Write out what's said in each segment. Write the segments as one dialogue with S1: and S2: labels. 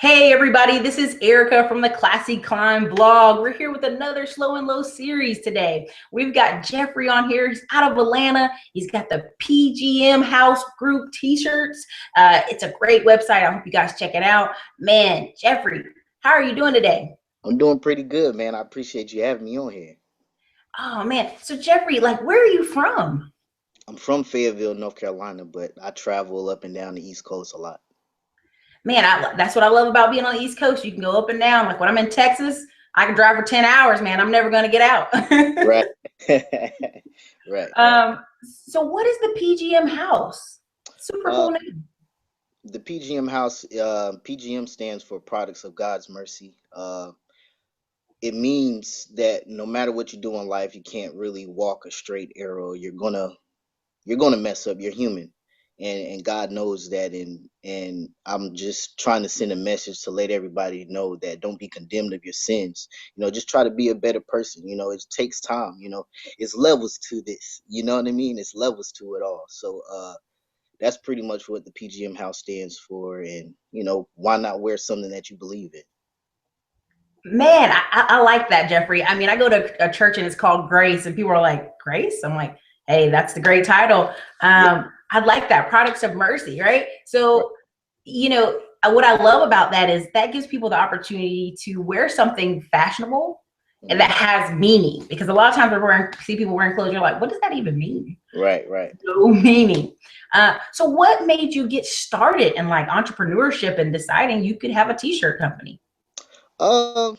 S1: Hey everybody, this is Erica from the Classy Climb blog. We're here with another Slow and Low series today. We've got Jeffrey on here. He's out of Atlanta. He's got the PGM House group t-shirts. It's a great website. I hope you guys check it out. Man, Jeffrey, how are you doing today?
S2: I'm doing pretty good, man. I appreciate you having me on here.
S1: Oh man, so Jeffrey, where are you from?
S2: I'm from Fayetteville, North Carolina, but I travel up and down the East Coast a lot.
S1: Man, that's what I love about being on the East Coast. You can go up and down. Like when I'm in Texas, I can drive for 10 hours, man. I'm never going to get out.
S2: Right. Right.
S1: Um, so what is the PGM House? Super
S2: Uh,
S1: cool name.
S2: the PGM House, PGM stands for Products of God's Mercy. It means that no matter what you do in life, you can't really walk a straight arrow. You're gonna mess up. You're human, and God knows that. And I'm just trying to send a message to let everybody know that don't be condemned of your sins. Just try to be a better person. It takes time. It's levels to this. You know what I mean? It's levels to it all. So that's pretty much what the PGM House stands for. And why not wear something that you believe in?
S1: Man, I like that, Jeffrey. I mean, I go to a church and it's called Grace, and people are like, Grace? I'm like, hey, that's the great title.
S2: Yeah.
S1: I like that. Products of Mercy, right?
S2: Right.
S1: So, what I love about that is that gives people the opportunity to wear something fashionable and
S2: Mhm.
S1: that has meaning. Because a lot of times see people wearing clothes, you're like, what does that even mean?
S2: Right. Right.
S1: No meaning. So what made you get started in entrepreneurship and deciding you could have a t-shirt company?
S2: Um.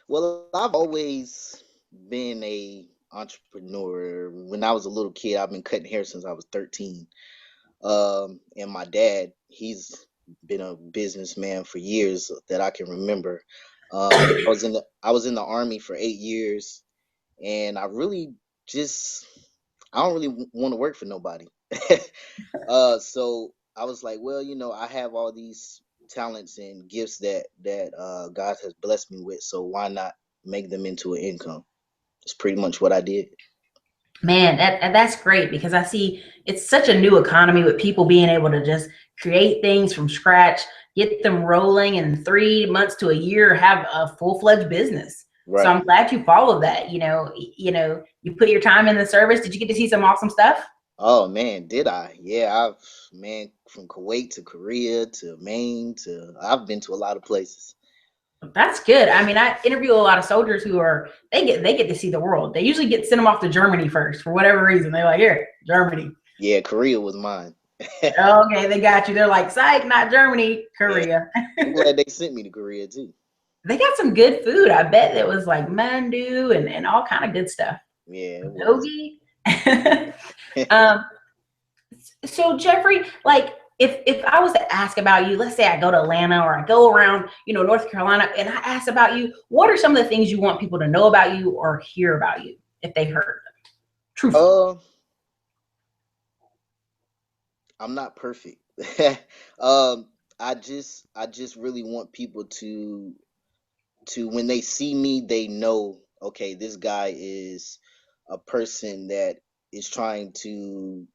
S2: Well, I've always been a entrepreneur. When I was a little kid, I've been cutting hair since I was 13. And my dad, he's been a businessman for years that I can remember. I was in the army for 8 years, and I don't really want to work for nobody. So I was like, well, I have all these talents and gifts that God has blessed me with, so why not make them into an income? That's pretty much what I did.
S1: Man, that's great because I see it's such a new economy with people being able to just create things from scratch, get them rolling, and in 3 months to a year have a full-fledged business. So
S2: Right.
S1: I'm glad you followed that. You put your time in the service. Did you get to see some awesome stuff?
S2: Oh man, did I? Yeah, man, from Kuwait to Korea to Maine to I've been to a lot of places.
S1: That's good. I mean, I interview a lot of soldiers who are they get to see the world. They usually get sent them off to Germany first for whatever reason. They're like, here, Germany.
S2: Yeah, Korea was mine.
S1: Okay, they got you. They're like, psych, not Germany,
S2: Yeah,
S1: Korea.
S2: I'm glad they sent me to Korea too.
S1: They got some good food. I bet it was like mandu and all kind of good stuff.
S2: Yeah, it was.
S1: Nogi. um, so Jeffrey, if I was to ask about you, let's say I go to Atlanta or I go around, North Carolina, and I ask about you, what are some of the things you want people to know about you or hear about you if they heard them? Truthfully.
S2: uh, I'm not perfect. um, I just really want people to when they see me, they know, okay, this guy is a person that is trying to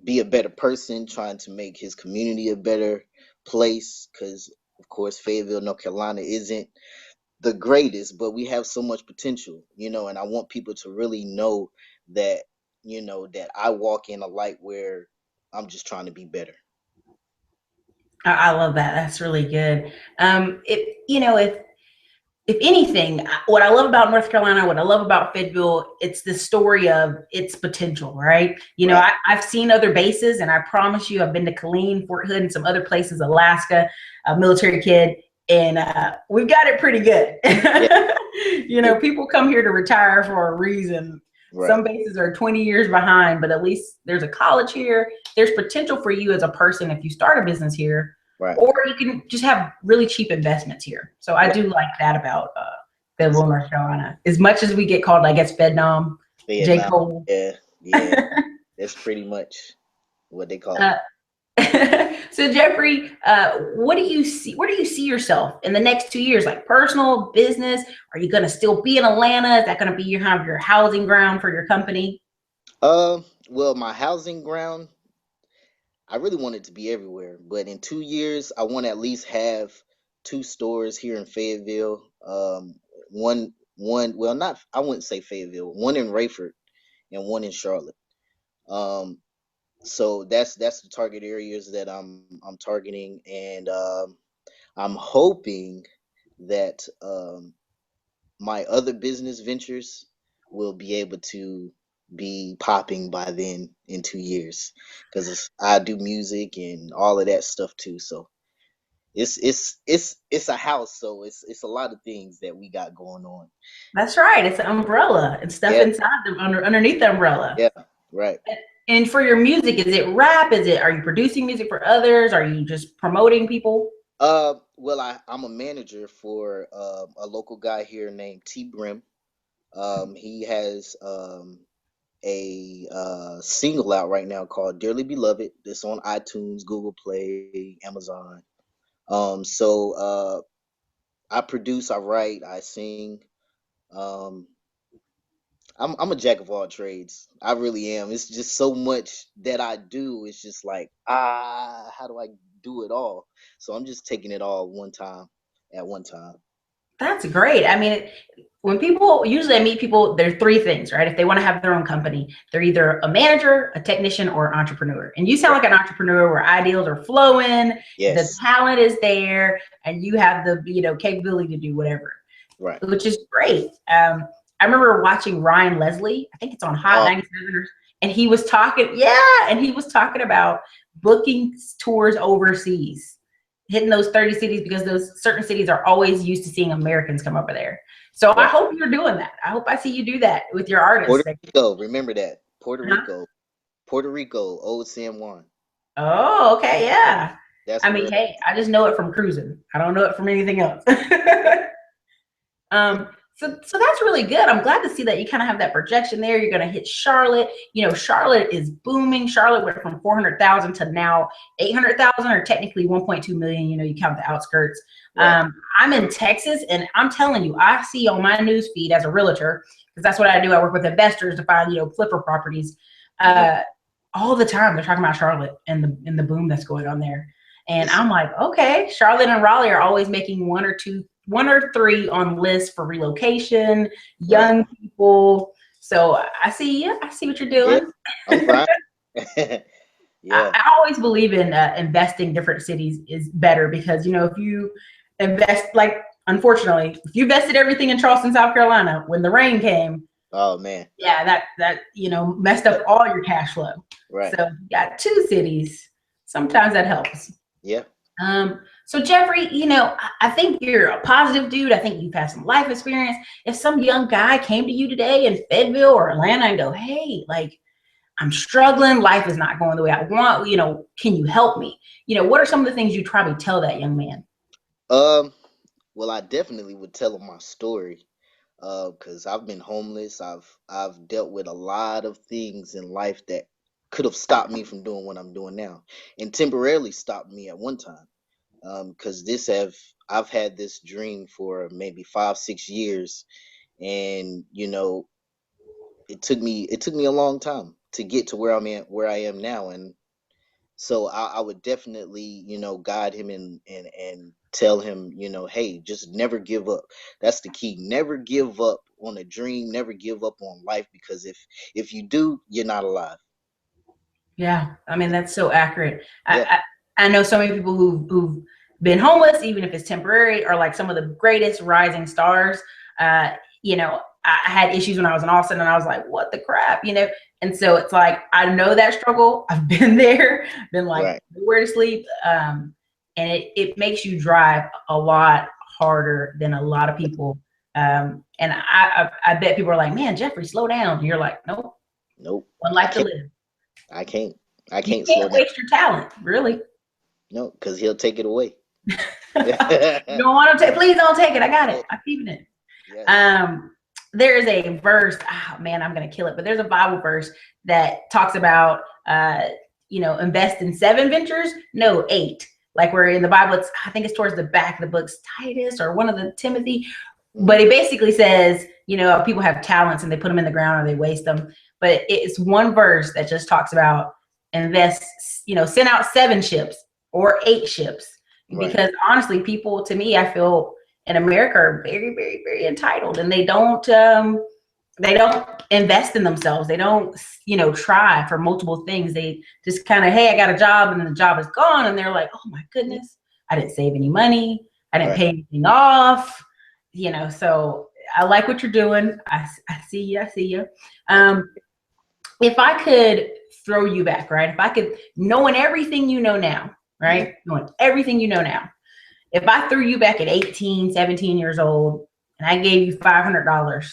S2: be a better person, trying to make his community a better place. Because, of course, Fayetteville, North Carolina isn't the greatest, but we have so much potential, and I want people to really know that, that I walk in a light where I'm just trying to be better.
S1: I love that. That's really good. If anything, what I love about North Carolina, what I love about Fayetteville, it's the story of its potential, right?
S2: Right.
S1: I've seen other bases, and I promise you, I've been to Killeen, Fort Hood, and some other places, Alaska, a military kid, and we've got it pretty good.
S2: Yeah. Yeah.
S1: People come here to retire for a reason.
S2: Right.
S1: Some bases are 20 years behind, but at least there's a college here. There's potential for you as a person if you start a business here,
S2: Right.
S1: or you can just have really cheap investments here. So I
S2: Right.
S1: do like that about Fayetteville, North Carolina. As much as we get called, I guess, Vietnam, J.
S2: Vietnam.
S1: Cole.
S2: Yeah. Yeah. That's pretty much what they call
S1: uh,
S2: me.
S1: so Jeffrey, what do you see? Where do you see yourself in the next 2 years? Like personal, business? Are you going to still be in Atlanta? Is that going to be your housing ground for your company?
S2: Well, my housing ground, I really want it to be everywhere, but in 2 years, I want to at least have two stores here in Fayetteville. Well, not, I wouldn't say Fayetteville. One in Rayford and one in Charlotte. Um, so that's the target areas that I'm targeting, and I'm hoping that my other business ventures will be able to be popping by then in 2 years, because I do music and all of that stuff too. So it's a house, so it's a lot of things that we got going on.
S1: That's right. It's an umbrella and stuff
S2: Yeah,
S1: inside the underneath the umbrella.
S2: yeah, right.
S1: And for your music, is it rap? Are you producing music for others? Are you just promoting people?
S2: Well, I'm a manager for a local guy here named T Brim. He has a single out right now called Dearly Beloved. That's on iTunes, Google Play, Amazon. So I produce, I write, I sing. Um, I'm a jack of all trades. I really am. It's just so much that I do. It's just like, how do I do it all? So I'm just taking it all one time at one time.
S1: That's great. I mean, when people usually I meet people, there are three things, right? If they want to have their own company, they're either a manager, a technician, or an entrepreneur. And you sound like an entrepreneur where ideals are flowing, the
S2: Yes.
S1: talent is there, and you have the capability to do whatever,
S2: Right.
S1: which is great. I remember watching Ryan Leslie. I think it's on Hot 97, and he was talking, and he was talking about booking tours overseas, hitting those 30 cities, because those certain cities are always used to seeing Americans come over there. So I
S2: Right.
S1: hope you're doing that. I hope I see you do that with your artists.
S2: Puerto Rico, remember that. Puerto
S1: Huh?
S2: Rico. Puerto Rico, Old San Juan.
S1: Oh, okay, yeah.
S2: That's
S1: I mean,
S2: where.
S1: hey, I just know it from cruising. I don't know it from anything else. So that's really good. I'm glad to see that you kind of have that projection there. You're going to hit Charlotte. You know, Charlotte is booming. Charlotte went from 400,000 to now 800,000, or technically 1.2 million. You know, you count the outskirts.
S2: Right.
S1: I'm in Texas, and I'm telling you, I see on my news feed as a realtor, because that's what I do. I work with investors to find, flipper properties. All the time they're talking about Charlotte and the boom that's going on there. And I'm like, okay, Charlotte and Raleigh are always making one or three on lists for relocation, young people. So I see you. I see what you're doing.
S2: Yeah, I'm trying. Yeah.
S1: I always believe in investing different cities is better, because, if you invest, like, unfortunately, if you invested everything in Charleston, South Carolina, when the rain came,
S2: Oh man.
S1: yeah, that messed up all your cash flow.
S2: Right.
S1: So you got two cities. Sometimes that helps.
S2: Yeah.
S1: So Jeffrey, I think you're a positive dude. I think you've had some life experience. If some young guy came to you today in Fayetteville or Atlanta and go, hey, like, I'm struggling, life is not going the way I want, can you help me? What are some of the things you'd probably tell that young man?
S2: Well, I definitely would tell him my story. Because I've been homeless. I've dealt with a lot of things in life that could have stopped me from doing what I'm doing now, and temporarily stopped me at one time. Because I've had this dream for maybe 5, 6 years, and it took me a long time to get to where I am now. And so I would definitely, guide him and tell him, hey, just never give up. That's the key. Never give up on a dream. Never give up on life, because if you do, you're not alive.
S1: Yeah, I mean, that's so accurate.
S2: Yeah.
S1: I know so many people who've been homeless, even if it's temporary, are like some of the greatest rising stars. I had issues when I was in Austin, and I was like, what the crap, And so it's like, I know that struggle. I've been there, been like,
S2: Right.
S1: nowhere to sleep. And it makes you drive a lot harder than a lot of people. And I bet people are like, man, Jeffrey, slow down. And you're like, nope,
S2: Nope.
S1: one life to live.
S2: I can't. I
S1: You
S2: can't slow
S1: can't
S2: down.
S1: waste your talent, really.
S2: No, because he'll take it away.
S1: You don't want to take, please don't take it. I got it. I'm keeping it.
S2: Yes.
S1: There's a verse, man, I'm going to kill it, but there's a Bible verse that talks about, invest in 7 ventures. No, 8. Like, where in the Bible, I think it's towards the back of the books, Titus or one of the Timothy. But it basically says, people have talents and they put them in the ground or they waste them. But it's one verse that just talks about invest, send out 7 ships or 8 ships,
S2: Right.
S1: because honestly, people, to me, I feel in America are very, very, very entitled, and they don't invest in themselves. They don't, try for multiple things. They just kind of, hey, I got a job, and then the job is gone, and they're like, oh my goodness, I didn't save any money, I didn't
S2: Right.
S1: pay anything off, So I like what you're doing. I see you. I see you. If I could throw you back, right? If I could, knowing everything you know now, right? Knowing everything you know now, if I threw you back at 18, 17 years old and I gave you $500,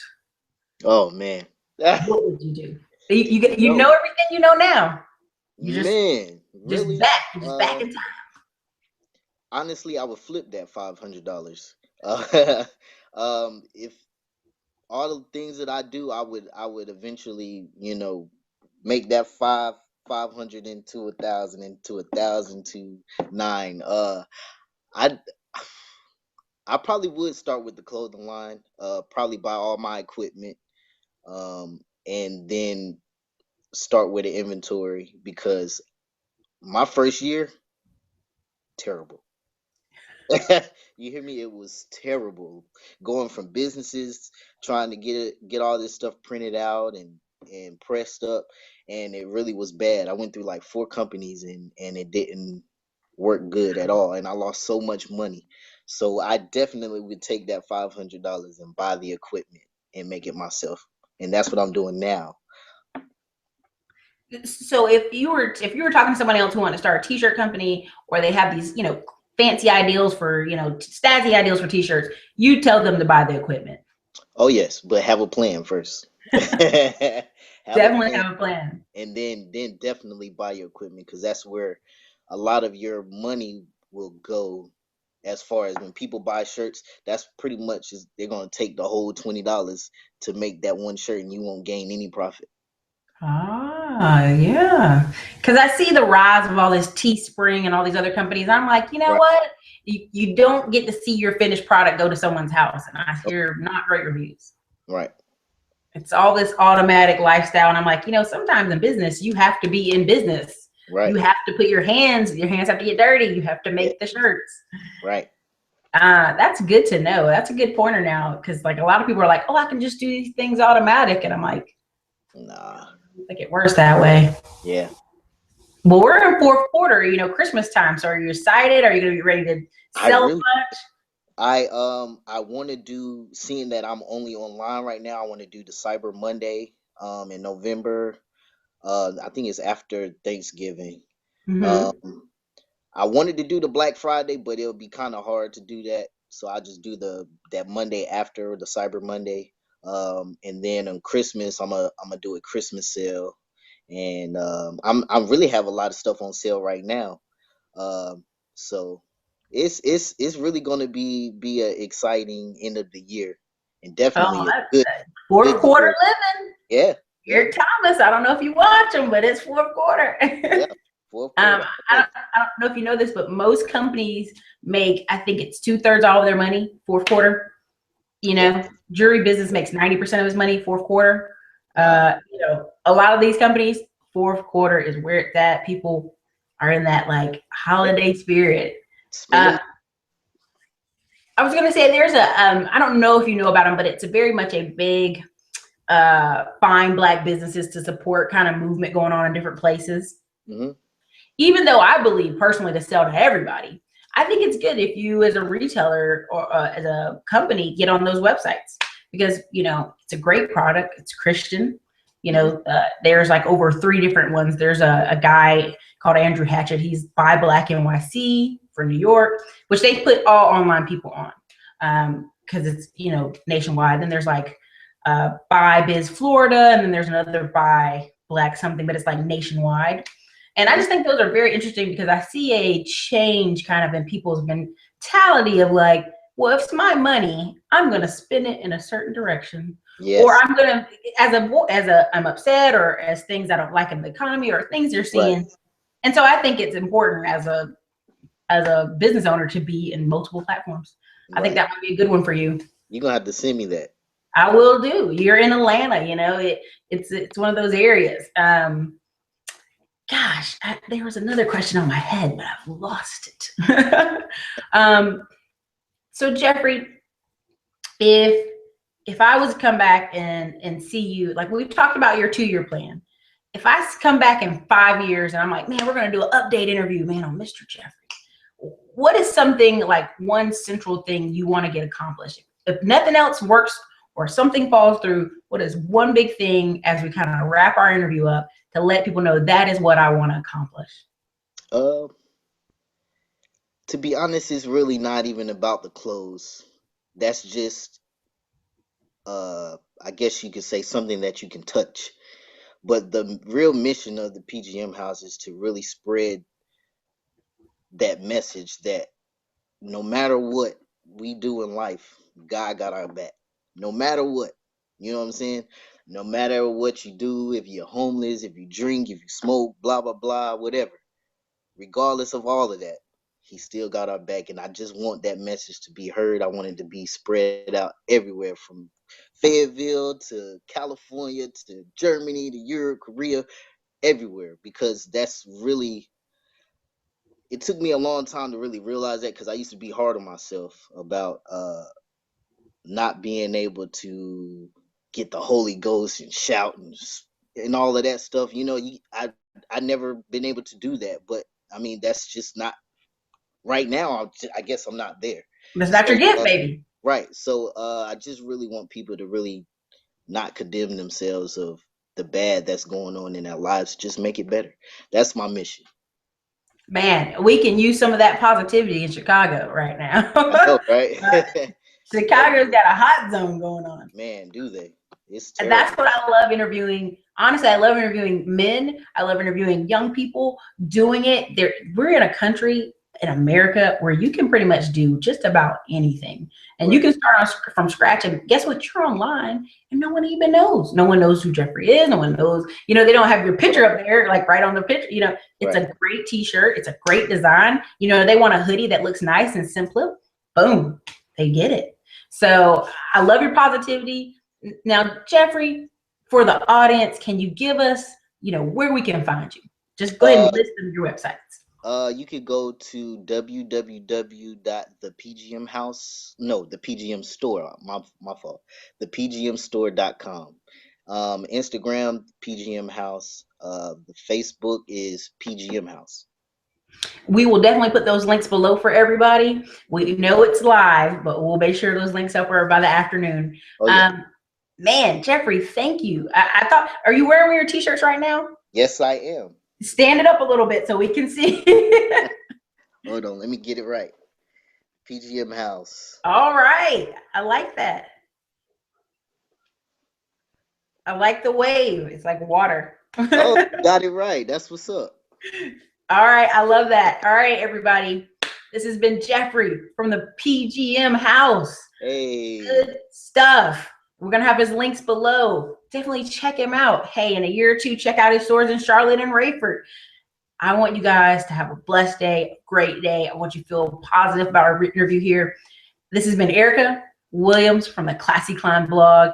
S2: Oh man.
S1: what would you do? You
S2: No,
S1: know everything you know now. You
S2: man,
S1: just
S2: really?
S1: back. You're just back in time.
S2: Honestly, I would flip that $500. If all the things that I do, I would eventually, make that 500 into 1,000, into 1,000 to nine. I I probably would start with the clothing line. Probably buy all my equipment. And then start with the inventory, because my first year, terrible. You hear me? It was terrible. Going from businesses, trying to get all this stuff printed out and pressed up, and it really was bad. I went through like 4 companies, and it didn't work good at all, and I lost so much money. So I definitely would take that $500 and buy the equipment and make it myself, and that's what I'm doing now.
S1: So if you were talking to somebody else who wanted to start a t-shirt company, or they have these, fancy ideals for, snazzy ideals for t-shirts, you tell them to buy the equipment.
S2: Oh yes, but have a plan first. Have a
S1: Definitely
S2: plan,
S1: have a plan.
S2: and then definitely buy your equipment, because that's where a lot of your money will go. As far as when people buy shirts, that's pretty much they're gonna take the whole $20 to make that one shirt, and you won't gain any profit.
S1: Ah, yeah. Because I see the rise of all this Teespring and all these other companies. I'm like, you know
S2: Right,
S1: what? You don't get to see your finished product go to someone's house, and I
S2: oh,
S1: hear not great reviews.
S2: right,
S1: It's all this automatic lifestyle, and I'm like, sometimes in business, you have to be in business. You
S2: right,
S1: have to put your hands have to get dirty. You have to
S2: yeah,
S1: make the shirts.
S2: right.
S1: That's good to know. That's a good pointer now, because like a lot of people are like, oh, I can just do these things automatic, and I'm like,
S2: Nah,
S1: like it works that way.
S2: yeah.
S1: Well, we're in fourth quarter, Christmas time. So are you excited? Are you going to be ready to
S2: I
S1: sell
S2: really,
S1: much?
S2: I want to do. Seeing that I'm only online right now, I want to do the Cyber Monday in November. I think it's after Thanksgiving.
S1: Mm-hmm.
S2: Um, I wanted to do the Black Friday, but it'll be kind of hard to do that. So I just do that Monday after the Cyber Monday. And then on Christmas, I'm gonna do a Christmas sale, and I really have a lot of stuff on sale right now. Um, so it's really gonna be a exciting end of the year, and
S1: Oh,
S2: definitely a
S1: that's
S2: good
S1: fourth
S2: good
S1: quarter
S2: year.
S1: living.
S2: Yeah, yeah,
S1: Here, Thomas. I don't know if you watch them, but it's fourth quarter.
S2: yeah. Fourth quarter
S1: I
S2: already.
S1: don't know if you know this, but most companies make, I think it's 2/3 all of their money fourth quarter.
S2: Yeah.
S1: Jury business makes 90% of his money fourth quarter.
S2: Wow.
S1: A lot of these companies, fourth quarter is where it's at. People are in that like
S2: Yeah.
S1: holiday spirit.
S2: Spending.
S1: Uh, I was gonna say there's I don't know if you know about them, but it's a very much a big find Black businesses to support kind of movement going on in different places.
S2: Hmm.
S1: Even though I believe personally to sell to everybody, I think it's good if you as a retailer or as a company get on those websites, because it's a great product. It's Christian.
S2: Hmm.
S1: There's like over 3 different ones. There's a guy called Andrew Hatchett. He's Buy Black NYC for New York, which they put all online people on, because it's nationwide. Then there's like Buy Biz Florida, and then there's another Buy Black something, but it's like nationwide. And I
S2: Hmm.
S1: just think those are very interesting, because I see a change kind of in people's mentality of like, well, if it's my money, I'm going to spend it in a certain direction, or
S2: Yes.
S1: I'm going to, I'm upset, or as things I don't like in the economy, or things you're
S2: Right.
S1: seeing. And so I think it's important as a business owner to be in multiple platforms. I think
S2: Right.
S1: that might be a good one for you.
S2: You're gonna have to send me that.
S1: I will do. You're in Atlanta, it's one of those areas. gosh, there was another question on my head, but I've lost it. So Jeffrey, if I was to come back and see you, like we talked about your 2-year plan. If I come back in 5 years and I'm like, man, we're going to do an update interview, man, on Mr. Jeffrey, what is something like one central thing you want to get accomplished? If nothing else works or something falls through, what is one big thing as we kind of wrap our interview up to let people know that is what I want to accomplish?
S2: Uh, to be honest, it's really not even about the clothes. That's just, I guess you could say something that you can touch. But the real mission of the PGM House is to really spread that message that no matter what we do in life, God got our back. No matter what. You know what I'm saying? No matter what you do, if you're homeless, if you drink, if you smoke, blah, blah, blah, whatever. Regardless of all of that, he still got our back. And I just want that message to be heard. I want it to be spread out everywhere from Fayetteville to California to Germany to Europe, Korea, everywhere. Because that's really, it took me a long time to really realize that because I used to be hard on myself about not being able to get the Holy Ghost and shout and all of that stuff. You know, I never been able to do that, but I mean that's just not right now. I guess I'm not there.
S1: That's not your
S2: So
S1: gift, baby.
S2: right. So I just really want people to really not condemn themselves of the bad that's going on in their lives. Just make it better. That's my mission.
S1: Man, we can use some of that positivity in Chicago right now.
S2: I know, right?
S1: Chicago's got a hot zone going on.
S2: Man, do they? It's
S1: And
S2: terrible.
S1: that's what I love interviewing. Honestly, I love interviewing men. I love interviewing young people doing it. We're in a country in America where you can pretty much do just about anything. And you
S2: Right.
S1: can start from scratch. And guess what? You're online and no one even knows. No one knows who Jeffrey is. No one knows, they don't have your picture up there, like right on the picture. It's
S2: Right.
S1: a great t-shirt. It's a great design. They want a hoodie that looks nice and simple. Boom, they get it. So I love your positivity. Now, Jeffrey, for the audience, can you give us, where we can find you? Just go ahead and list them your websites.
S2: You could go to www.thepgmhouse. No, the PGM store. My fault. thepgmstore.com. Instagram PGM House. The Facebook is PGM House.
S1: We will definitely put those links below for everybody. We know it's live, but we'll make sure those links up by the afternoon.
S2: Oh yeah.
S1: Man, Jeffrey, thank you. I thought, are you wearing your t-shirts right now?
S2: Yes, I am.
S1: Stand it up a little bit so we can see.
S2: Hold on, let me get it right. PGM House.
S1: All right. I like that. I like the wave. It's like water.
S2: Oh, got it right. That's what's up.
S1: All right. I love that. All right, everybody. This has been Jeffrey from the PGM House.
S2: Hey.
S1: Good stuff. We're going to have his links below. Definitely check him out. Hey, in a year or two, check out his stores in Charlotte and Rayford. I want you guys to have a blessed day, a great day. I want you to feel positive about our interview here. This has been Erica Williams from the Classy Climb blog.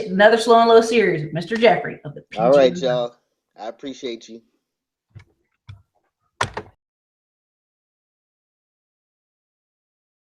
S1: Another Slow and Low series with Mr. Jeffrey of the PGM.
S2: All right, y'all. I appreciate you.